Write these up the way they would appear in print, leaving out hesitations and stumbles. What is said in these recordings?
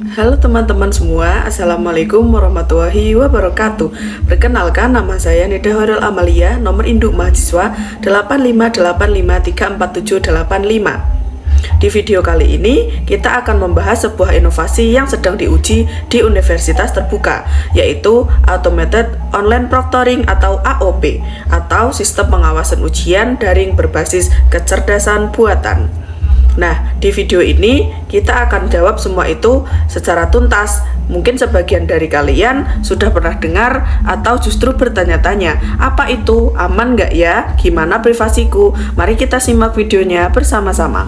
Halo teman-teman semua, Assalamualaikum warahmatullahi wabarakatuh. Perkenalkan, nama saya Nida Horil Amalia, nomor induk mahasiswa 858534785. Di video kali ini, kita akan membahas sebuah inovasi yang sedang diuji di Universitas Terbuka, yaitu Automated Online Proctoring atau AOP, atau Sistem Pengawasan Ujian Daring Berbasis Kecerdasan Buatan. Nah, di video ini kita akan jawab semua itu secara tuntas. Mungkin sebagian dari kalian sudah pernah dengar atau justru bertanya-tanya, apa itu, aman nggak ya, gimana privasiku? Mari kita simak videonya bersama-sama.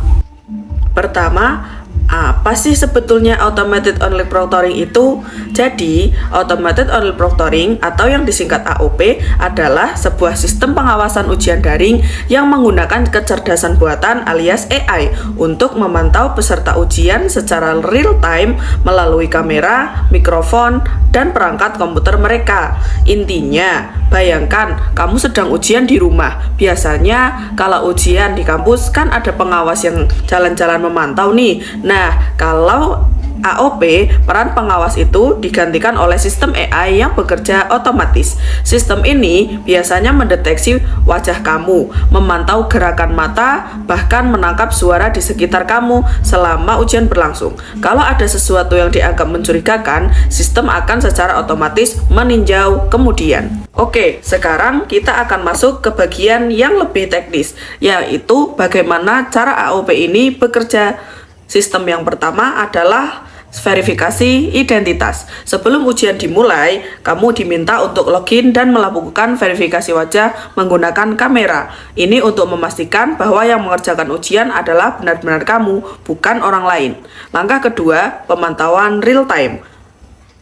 Pertama, apa sih sebetulnya Automated Online Proctoring itu? Jadi, Automated Online Proctoring atau yang disingkat AOP adalah sebuah sistem pengawasan ujian daring yang menggunakan kecerdasan buatan alias AI untuk memantau peserta ujian secara real time melalui kamera, mikrofon, dan perangkat komputer mereka. Intinya, bayangkan kamu sedang ujian di rumah. Biasanya kalau ujian di kampus kan ada pengawas yang jalan-jalan memantau nih. Nah, kalau AOP, peran pengawas itu digantikan oleh sistem AI yang bekerja otomatis. Sistem ini biasanya mendeteksi wajah kamu, memantau gerakan mata, bahkan menangkap suara di sekitar kamu selama ujian berlangsung. Kalau ada sesuatu yang dianggap mencurigakan, sistem akan secara otomatis meninjau kemudian. Oke, sekarang kita akan masuk ke bagian yang lebih teknis, yaitu bagaimana cara AOP ini bekerja. Sistem yang pertama adalah verifikasi identitas. Sebelum ujian dimulai, kamu diminta untuk login dan melakukan verifikasi wajah menggunakan kamera. Ini untuk memastikan bahwa yang mengerjakan ujian adalah benar-benar kamu, bukan orang lain. Langkah kedua, pemantauan real time.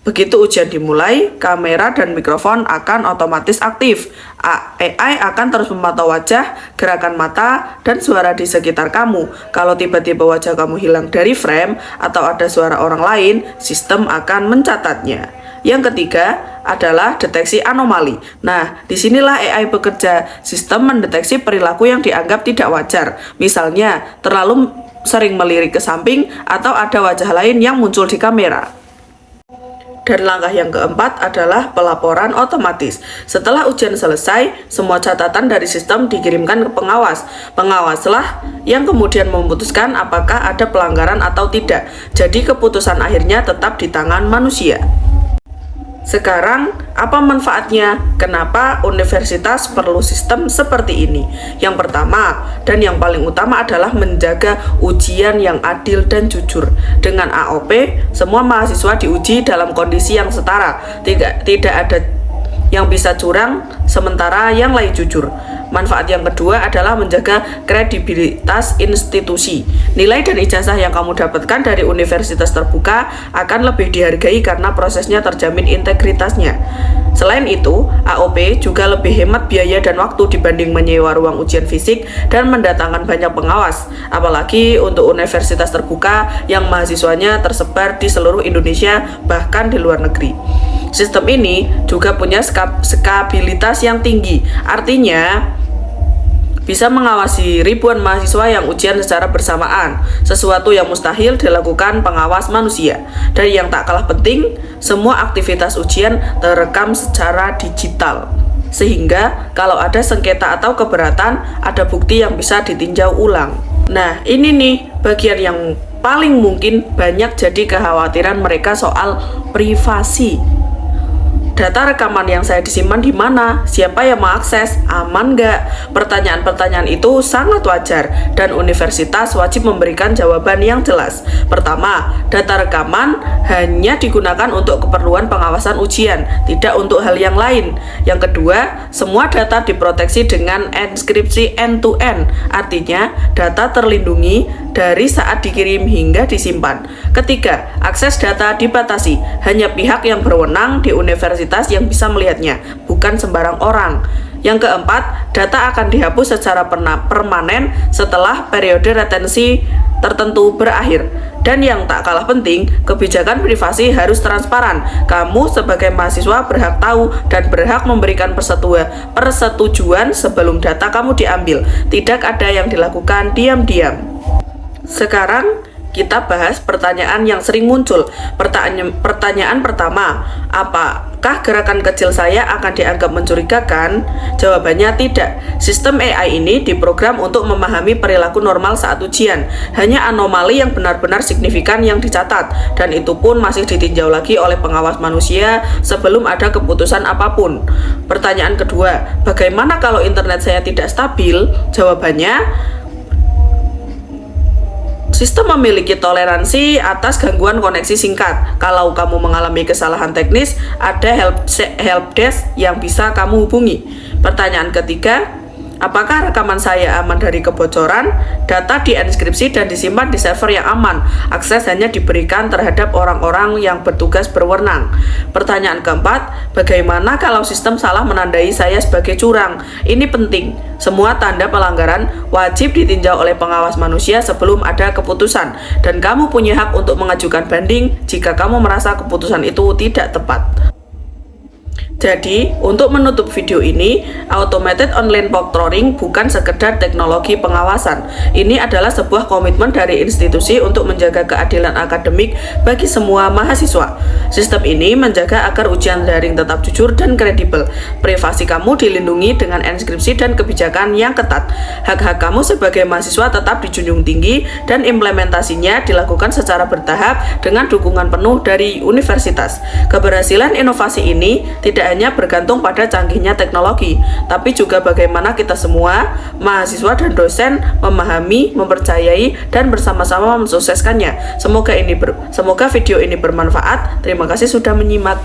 Begitu ujian dimulai, kamera dan mikrofon akan otomatis aktif. AI akan terus memantau wajah, gerakan mata, dan suara di sekitar kamu. Kalau tiba-tiba wajah kamu hilang dari frame atau ada suara orang lain, sistem akan mencatatnya. Yang ketiga adalah deteksi anomali. Nah, disinilah AI bekerja. Sistem mendeteksi perilaku yang dianggap tidak wajar. Misalnya, terlalu sering melirik ke samping atau ada wajah lain yang muncul di kamera. Dan langkah yang keempat adalah pelaporan otomatis. Setelah ujian selesai, semua catatan dari sistem dikirimkan ke pengawas. Pengawaslah yang kemudian memutuskan apakah ada pelanggaran atau tidak. Jadi keputusan akhirnya tetap di tangan manusia. Sekarang, apa manfaatnya? Kenapa universitas perlu sistem seperti ini? Yang pertama, dan yang paling utama adalah menjaga ujian yang adil dan jujur. Dengan AOP, semua mahasiswa diuji dalam kondisi yang setara. Tidak ada yang bisa curang, sementara yang lain jujur. Manfaat yang kedua adalah menjaga kredibilitas institusi. Nilai dan ijazah yang kamu dapatkan dari universitas terbuka akan lebih dihargai karena prosesnya terjamin integritasnya. Selain itu, AOP juga lebih hemat biaya dan waktu dibanding menyewa ruang ujian fisik dan mendatangkan banyak pengawas. Apalagi untuk universitas terbuka yang mahasiswanya tersebar di seluruh Indonesia bahkan di luar negeri. Sistem ini juga punya skabilitas yang tinggi, artinya bisa mengawasi ribuan mahasiswa yang ujian secara bersamaan, sesuatu yang mustahil dilakukan pengawas manusia. Dan yang tak kalah penting, semua aktivitas ujian terekam secara digital. Sehingga kalau ada sengketa atau keberatan, ada bukti yang bisa ditinjau ulang. Nah, ini nih bagian yang paling mungkin banyak jadi kekhawatiran mereka soal privasi. Data rekaman yang saya disimpan di mana? Siapa yang mengakses? Aman nggak? Pertanyaan-pertanyaan itu sangat wajar dan universitas wajib memberikan jawaban yang jelas. Pertama, data rekaman hanya digunakan untuk keperluan pengawasan ujian, tidak untuk hal yang lain. Yang kedua, semua data diproteksi dengan enkripsi end-to-end, artinya data terlindungi dari saat dikirim hingga disimpan. Ketiga, akses data dibatasi, hanya pihak yang berwenang di universitas yang bisa melihatnya, bukan sembarang orang. Yang keempat, data akan dihapus secara permanen setelah periode retensi tertentu berakhir. Dan yang tak kalah penting, kebijakan privasi harus transparan. Kamu sebagai mahasiswa berhak tahu dan berhak memberikan persetujuan sebelum data kamu diambil. Tidak ada yang dilakukan diam-diam. Sekarang kita bahas pertanyaan yang sering muncul. Pertanyaan pertama, apakah gerakan kecil saya akan dianggap mencurigakan? Jawabannya tidak. Sistem AI ini diprogram untuk memahami perilaku normal saat ujian. Hanya anomali yang benar-benar signifikan yang dicatat, dan itu pun masih ditinjau lagi oleh pengawas manusia sebelum ada keputusan apapun. Pertanyaan kedua, bagaimana kalau internet saya tidak stabil? Jawabannya, sistem memiliki toleransi atas gangguan koneksi singkat. Kalau kamu mengalami kesalahan teknis, ada helpdesk yang bisa kamu hubungi. Pertanyaan ketiga, apakah rekaman saya aman dari kebocoran? Data dienkripsi dan disimpan di server yang aman. Akses hanya diberikan terhadap orang-orang yang bertugas berwenang. Pertanyaan keempat, bagaimana kalau sistem salah menandai saya sebagai curang? Ini penting. Semua tanda pelanggaran wajib ditinjau oleh pengawas manusia sebelum ada keputusan. Dan kamu punya hak untuk mengajukan banding jika kamu merasa keputusan itu tidak tepat. Jadi, untuk menutup video ini, automated online proctoring bukan sekedar teknologi pengawasan. Ini adalah sebuah komitmen dari institusi untuk menjaga keadilan akademik bagi semua mahasiswa. Sistem ini menjaga agar ujian daring tetap jujur dan kredibel. Privasi kamu dilindungi dengan enkripsi dan kebijakan yang ketat. Hak-hak kamu sebagai mahasiswa tetap dijunjung tinggi dan implementasinya dilakukan secara bertahap dengan dukungan penuh dari universitas. Keberhasilan inovasi ini tidak hanya bergantung pada canggihnya teknologi, tapi juga bagaimana kita semua, mahasiswa dan dosen, memahami, mempercayai, dan bersama-sama mensukseskannya. Semoga video ini bermanfaat. Terima kasih sudah menyimak.